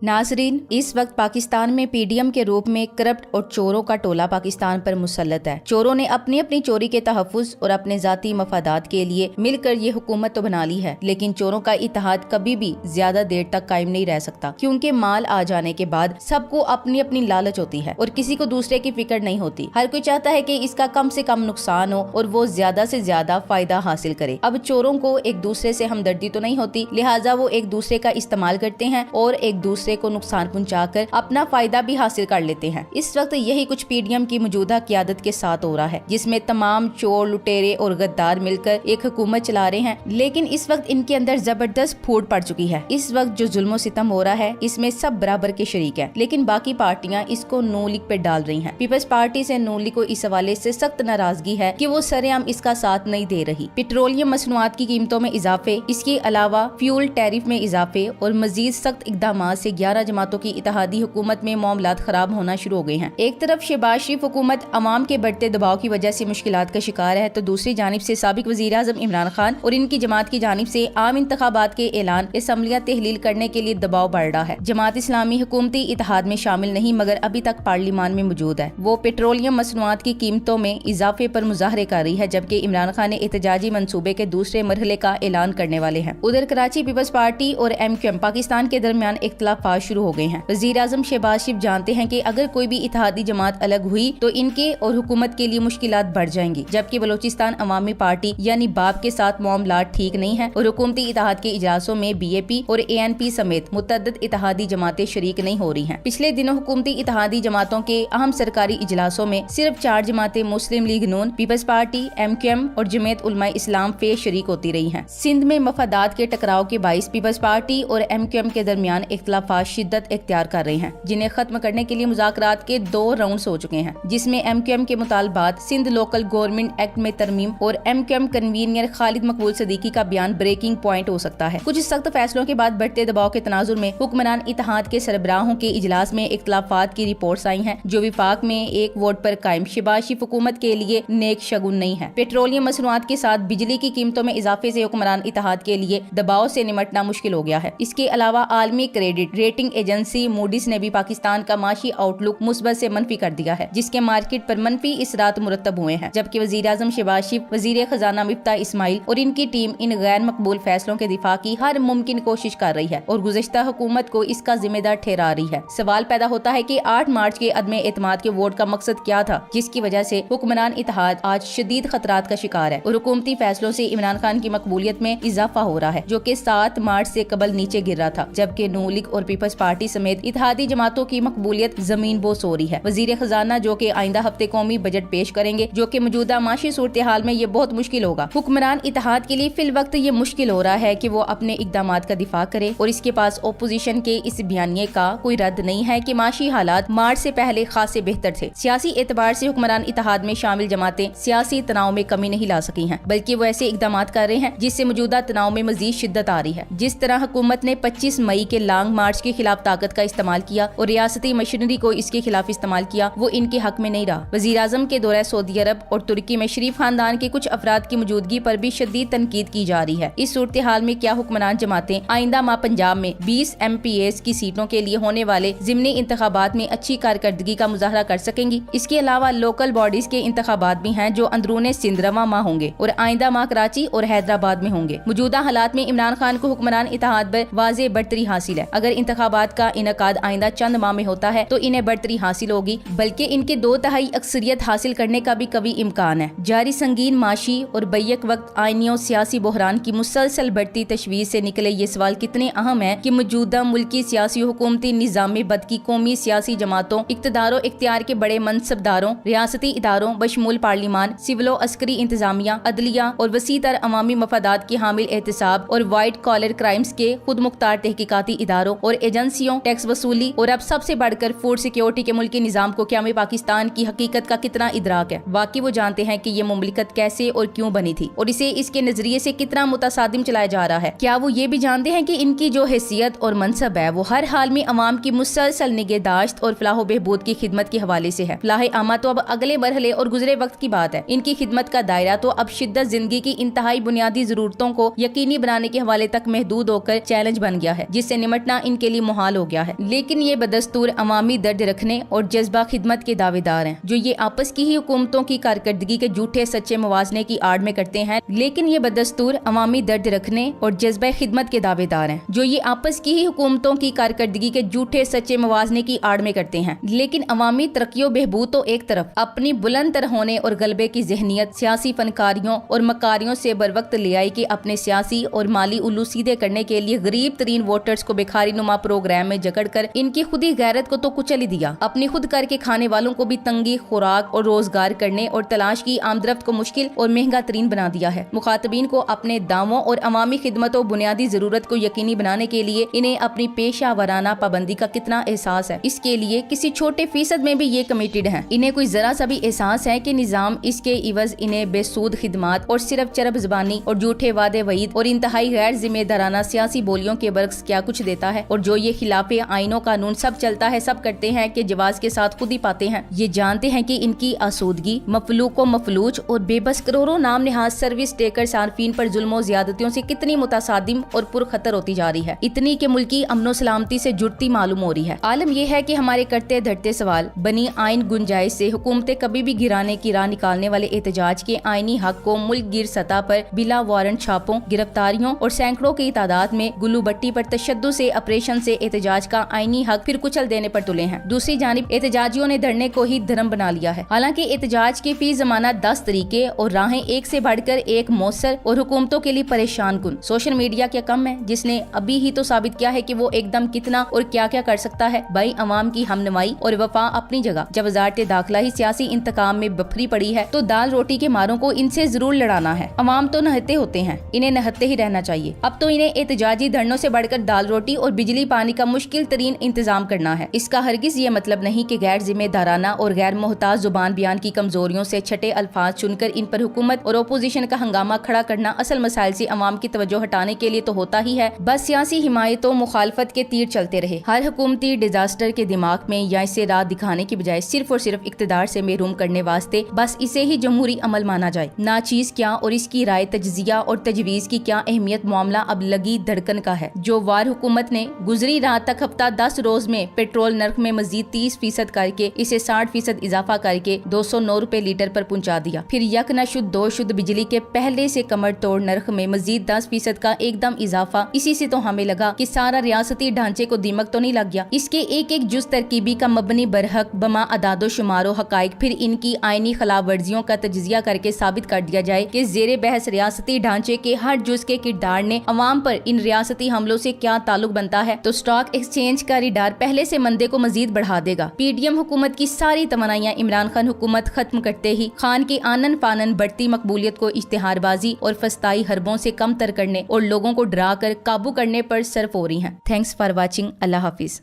नाजरीन, इस वक्त पाकिस्तान में पीडीएम के रूप में करप्ट और चोरों का टोला पाकिस्तान पर मुसल्लत है। चोरों ने अपनी अपनी चोरी के तहफ़्फ़ुज़ और अपने ज़ाती मफादात के लिए मिलकर ये हुकूमत तो बना ली है, लेकिन चोरों का इत्तेहाद कभी भी ज्यादा देर तक कायम नहीं रह सकता, क्योंकि माल आ जाने के बाद सबको अपनी अपनी लालच होती है और किसी को दूसरे की फिक्र नहीं होती। हर कोई चाहता है कि इसका कम से कम नुकसान हो और वो ज्यादा से ज्यादा फायदा हासिल करे। अब चोरों को एक दूसरे से हमदर्दी तो नहीं होती, लिहाजा वो एक दूसरे का इस्तेमाल करते हैं और एक दूसरे को नुकसान पहुंचाकर अपना फायदा भी हासिल कर लेते हैं। इस वक्त यही कुछ पीडीएम की मौजूदा क़यादत के साथ हो रहा है, जिसमें तमाम चोर, लुटेरे और गद्दार मिलकर एक हुकूमत चला रहे हैं। लेकिन इस वक्त इनके अंदर जबरदस्त फूट पड़ चुकी है। इस वक्त जो जुल्म सितम हो रहा है, इसमें सब बराबर के शरीक हैं, लेकिन बाकी पार्टियां इसको नून लीग पे डाल रही हैं। पीपल्स पार्टी से नून लीग को इस हवाले से सख्त नाराजगी है कि वो सरेआम इसका साथ नहीं दे रही। पेट्रोलियम मसनूआत की कीमतों में इजाफे, इसके अलावा फ्यूल टैरिफ में इजाफे और मजीद सख्त इकदाम से 11 जमातों की इत्तेहादी हुकूमत में मामलात खराब होना शुरू हो गए हैं। एक तरफ शहबाज शरीफ हुकूमत अवाम के बढ़ते दबाव की वजह से मुश्किलात का शिकार है, तो दूसरी जानिब से साबिक वज़ीर आज़म इमरान खान और इनकी जमात की जानिब से आम इंतखाबात के ऐलान असम्बलियां तहलील करने के लिए दबाव बढ़ रहा है। जमात इस्लामी हुकूमती इत्तेहाद में शामिल नहीं, मगर अभी तक पार्लियामान में मौजूद है। वो पेट्रोलियम मसनूआत की कीमतों में इजाफे पर मुजाहरे कर रही है, जबकि इमरान खान ने एहतजाजी मंसूबे के दूसरे मरहले का ऐलान करने वाले हैं। उधर कराची पीपल्स पार्टी और MQM पाकिस्तान के दरमियान इख्तिलाफात शुरू हो गए हैं। वज़ीर आज़म शहबाज शरीफ जानते हैं कि अगर कोई भी इत्तेहादी जमात अलग हुई तो इनके और हुकूमत के लिए मुश्किलात बढ़ जाएंगी, जबकि बलोचिस्तान अवामी पार्टी यानी बाप के साथ मामलात ठीक नहीं है और हुकूमती इत्तेहाद के इजलासों में BAP और ANP समेत मुतअद्दिद इत्तेहादी जमातें शरीक नहीं हो रही हैं। पिछले दिनों हुकूमती इत्तेहादी जमातों के अहम सरकारी इजलासों में सिर्फ 4 जमातें मुस्लिम लीग नून, पीपल्स पार्टी, MQM और जमीयत उलमाए इस्लाम फेज शरीक होती रही हैं। सिंध में मफादात के टकराव के बाइस पीपल्स पार्टी और MQM के दरमियान इख्तिलाफात शिद्दत इख्तियार कर रहे हैं, जिन्हें खत्म करने के लिए मुज़ाकरात के 2 राउंड हो चुके हैं, जिसमें MQM के मुतालबात सिंध लोकल गवर्नमेंट एक्ट में तरमीम और MQM कन्वीनर खालिद मकबूल सदीकी का बयान ब्रेकिंग पॉइंट हो सकता है। कुछ सख्त फैसलों के बाद बढ़ते दबाव के तनाजुर में हुक्मरान इत्तेहाद के सरबराहों के इजलास में इख्तिलाफात की रिपोर्ट्स आई हैं, जो विफाक में एक वोट पर कायम शहबाज शरीफ हुकूमत के लिए नेक शगुन नहीं है। पेट्रोलियम मसनूआत के साथ बिजली की कीमतों में इजाफे से हुक्मरान इत्तेहाद के लिए दबाव से निमटना मुश्किल हो गया है। इसके अलावा आलमी क्रेडिट रेटिंग एजेंसी मूडीज ने भी पाकिस्तान का माशी आउटलुक मुस्बत से मनफी कर दिया है, जिसके मार्केट पर मनफी इसरात मुरतब हुए हैं। जबकि वज़ीर आज़म शहबाज शरीफ, वज़ीर खजाना मिफ्ताह इस्माइल और इनकी टीम इन गैर मकबूल फैसलों के दिफा की हर मुमकिन कोशिश कर रही है और गुज़श्ता हुकूमत को इसका जिम्मेदार ठहरा रही है। सवाल पैदा होता है कि 8 मार्च के अदमे एतमाद के वोट का मकसद क्या था, जिसकी वजह से हुक्मरान इत्तेहाद आज शदीद खतरात का शिकार है और हुकूमती फैसलों से इमरान खान की मकबूलियत में इजाफा हो रहा है, जो कि 7 मार्च से कबल नीचे गिर रहा था, जबकि नून लीग और पीपल्स पार्टी समेत इत्तेहादी जमातों की मकबूलियत जमीन बोस हो रही है। वज़ीर खजाना जो कि आइंदा हफ्ते कौमी बजट पेश करेंगे, जो कि मौजूदा माशी सूरत हाल में ये बहुत मुश्किल होगा। हुक्मरान इत्तेहाद के लिए फिल वक्त ये मुश्किल हो रहा है कि वो अपने इकदामात का दिफा करे और इसके पास ओपोजिशन के इस बयानिए का कोई रद्द नहीं है कि माशी हालात मार्च से पहले खासे बेहतर थे। सियासी एतबार से हुक्मरान इत्तेहाद में शामिल जमातें सियासी तनाव में कमी नहीं ला सकी हैं, बल्कि वो ऐसे इकदामात कर रहे हैं जिससे मौजूदा तनाव में मजीद शिद्दत आ रही है। जिस तरह हुकूमत ने 25 मई के लॉन्ग मार्च के खिलाफ ताकत का इस्तेमाल किया और रियासती मशीनरी को इसके खिलाफ इस्तेमाल किया, वो इनके हक में नहीं रहा। वज़ीर आज़म के दौरे सऊदी अरब और तुर्की में शरीफ खानदान के कुछ अफराद की मौजूदगी पर भी शदीद तनकीद की जा रही है। इस सूरत हाल में क्या हुक्मरान जमातें आइंदा माह पंजाब में 20 MPs की सीटों के लिए होने वाले ज़िमनी इंतखाबात में अच्छी कारकर्दगी का मुजाहरा कर सकेंगी? इसके अलावा लोकल बॉडीज के इंतखाबात भी हैं, जो अंदरूने सिंध रवा माह होंगे और आइंदा माह कराची और हैदराबाद में होंगे। मौजूदा हालात में इमरान खान को हुक्मरान इत्तेहाद पर वाज़ेह बढ़तरी हासिल है। अगर इंतखाबात का इनकाद आइंदा चंद माह में होता है तो इन्हें बढ़तरी हासिल होगी, बल्कि इनके 2/3 अक्सरियत हासिल करने का भी कभी इम्कान है। जारी संगीन माशी और बैक वक्त आईनी और सियासी बहरान की मुसलसल बढ़ती तशवीश से निकले ये सवाल कितने अहम है कि मौजूदा मुल्की सियासी हुकूमती निज़ाम में बद की कौमी सियासी जमातों, इक्तदारों इख्तियार के बड़े मनसबदारों, रियासती इदारों बशमूल पार्लिमान, सिविलो अस्करी इंतजामिया, अदलिया और वसी तर अवामी मफादात की हामिल एहतसाब और वाइट कॉलर क्राइम्स के खुद मुख्तार तहकीकाती इदारों और एजेंसियों, टैक्स वसूली और अब सबसे बढ़कर फूड सिक्योरिटी के मुल्की निज़ाम को क्या पाकिस्तान की हकीकत का कितना इदराक है। वाकई वो जानते हैं कि ये मुमलिकत कैसे और क्यों बनी थी और इसे इसके नजरिए से कितना मुतसादिम चलाया जा रहा है। क्या वो ये भी जानते हैं कि इनकी जो हैसियत और मनसब है वो हर हाल में अवाम की मुसलसल निगहदाश्त और फलाह बहबूद की खिदमत के हवाले से है। फलाह आमा तो अब अगले मरहले और गुजरे वक्त की बात है। इनकी खिदमत का दायरा तो अब शिद्दत जिंदगी की इंतहाई बुनियादी जरूरतों को यकीनी बनाने के हवाले तक महदूद होकर चैलेंज बन गया है, जिससे निमटना इनके کے لیے محال ہو گیا ہے، لیکن یہ بدستور عوامی درد رکھنے اور جذبہ خدمت کے دعوے دار ہیں جو یہ آپس کی ہی حکومتوں کی کارکردگی کے جھوٹے سچے موازنے کی آڑ میں کرتے ہیں لیکن یہ بدستور عوامی درد رکھنے اور جذبہ خدمت کے دعوے دار ہیں جو یہ آپس کی ہی حکومتوں کی کارکردگی کے جھوٹے سچے موازنے کی آڑ میں کرتے ہیں، لیکن عوامی ترقی و بہبود تو ایک طرف اپنی بلند تر ہونے اور غلبے کی ذہنیت سیاسی فنکاریوں اور مکاریوں سے بروقت لے آئی کہ اپنے سیاسی اور مالی الو سیدھے کرنے کے لیے غریب ترین ووٹرز کو بھکاری نما پروگرام میں جکڑ کر ان کی خودی غیرت کو تو کچل ہی دیا، اپنی خود کر کے کھانے والوں کو بھی تنگی خوراک اور روزگار کرنے اور تلاش کی آمدرفت کو مشکل اور مہنگا ترین بنا دیا ہے۔ مخاطبین کو اپنے دعووں اور عوامی خدمت و بنیادی ضرورت کو یقینی بنانے کے لیے انہیں اپنی پیشہ ورانہ پابندی کا کتنا احساس ہے، اس کے لیے کسی چھوٹے فیصد میں بھی یہ کمیٹڈ ہیں۔ انہیں کوئی ذرا سا بھی احساس ہے کہ نظام اس کے عوض انہیں بے سود خدمات اور صرف چرب زبانی اور جھوٹے وعدے وعید اور انتہائی غیر ذمہ دارانہ سیاسی بولیوں کے برعکس کیا کچھ دیتا ہے، اور جو یہ خلاف آئین و قانون سب چلتا ہے سب کرتے ہیں کہ جواز کے ساتھ خود ہی پاتے ہیں۔ یہ جانتے ہیں کہ ان کی آسودگی مفلوق و مفلوج اور بے بس کروڑوں نام نہاد سروس ٹیکر صارفین پر ظلم و زیادتیوں سے کتنی متصادم اور پرخطر ہوتی جا رہی ہے، اتنی کہ ملکی امن و سلامتی سے جڑتی معلوم ہو رہی ہے۔ عالم یہ ہے کہ ہمارے کرتے دھرتے سوال بنی آئین گنجائش سے حکومتیں کبھی بھی گرانے کی راہ نکالنے والے احتجاج کے آئینی حق کو ملک گیر سطح پر بلا وارنٹ چھاپوں گرفتاریوں اور سینکڑوں کی تعداد میں گلو بٹی پر تشدد سے آپریشن سے احتجاج کا آئینی حق پھر کچل دینے پر تلے ہیں۔ دوسری جانب احتجاجیوں نے دھرنے کو ہی دھرم بنا لیا ہے، حالانکہ احتجاج کے فی زمانہ 10 طریقے اور راہیں ایک سے بڑھ کر ایک مؤثر اور حکومتوں کے لیے پریشان کن۔ سوشل میڈیا کیا کم ہے جس نے ابھی ہی تو ثابت کیا ہے کہ وہ ایک دم کتنا اور کیا کیا کر سکتا ہے۔ بھائی عوام کی ہمنوائی اور وفا اپنی جگہ، جب وزارت داخلہ ہی سیاسی انتقام میں بکھری پڑی ہے تو دال روٹی کے ماروں کو ان سے ضرور لڑانا ہے۔ عوام تو نہتے ہوتے ہیں، انہیں نہتے ہی رہنا چاہیے۔ اب تو انہیں احتجاجی دھرنوں سے بڑھ کر دال روٹی اور بجلی پانی کا مشکل ترین انتظام کرنا ہے۔ اس کا ہرگز یہ مطلب نہیں کہ غیر ذمہ دارانہ اور غیر محتاط زبان بیان کی کمزوریوں سے چھٹے الفاظ چن کر ان پر حکومت اور اپوزیشن کا ہنگامہ کھڑا کرنا اصل مسائل سے عوام کی توجہ ہٹانے کے لیے تو ہوتا ہی ہے، بس سیاسی حمایت و مخالفت کے تیر چلتے رہے۔ ہر حکومتی ڈیزاسٹر کے دماغ میں یا اسے راہ دکھانے کی بجائے صرف اور صرف اقتدار سے محروم کرنے واسطے بس اسے ہی جمہوری عمل مانا جائے۔ ناچیز کیا اور اس کی رائے تجزیہ اور تجویز کی کیا اہمیت معاملہ اب لگی دھڑکن کا ہے۔ جو وار حکومت نے گزری رات تک ہفتہ 10 روز میں پیٹرول نرخ میں مزید 30% کر کے اسے 60% اضافہ کر کے 209 روپے لیٹر پر پہنچا دیا، پھر یک نہ شد دو شد بجلی کے پہلے سے کمر توڑ نرخ میں مزید 10% کا ایک دم اضافہ، اسی سے تو ہمیں لگا کہ سارا ریاستی ڈھانچے کو دیمک تو نہیں لگ گیا۔ اس کے ایک ایک جز ترکیبی کا مبنی برحق بما اعداد و شمار و حقائق، پھر ان کی آئینی خلاف ورزیوں کا تجزیہ کر کے ثابت کر دیا جائے کہ زیر بحث ریاستی ڈھانچے کے ہر جز کے کردار نے عوام پر ان ریاستی حملوں سے کیا تعلق بنتا ہے، تو اسٹاک ایکسچینج کا ریڈار پہلے سے مندے کو مزید بڑھا دے گا۔ پی ڈی ایم حکومت کی ساری توانائیاں عمران خان حکومت ختم کرتے ہی خان کی آنن فانن بڑھتی مقبولیت کو اشتہار بازی اور فسطائی حربوں سے کم تر کرنے اور لوگوں کو ڈرا کر قابو کرنے پر صرف ہو رہی ہیں۔ Thanks for watching. اللہ حافظ۔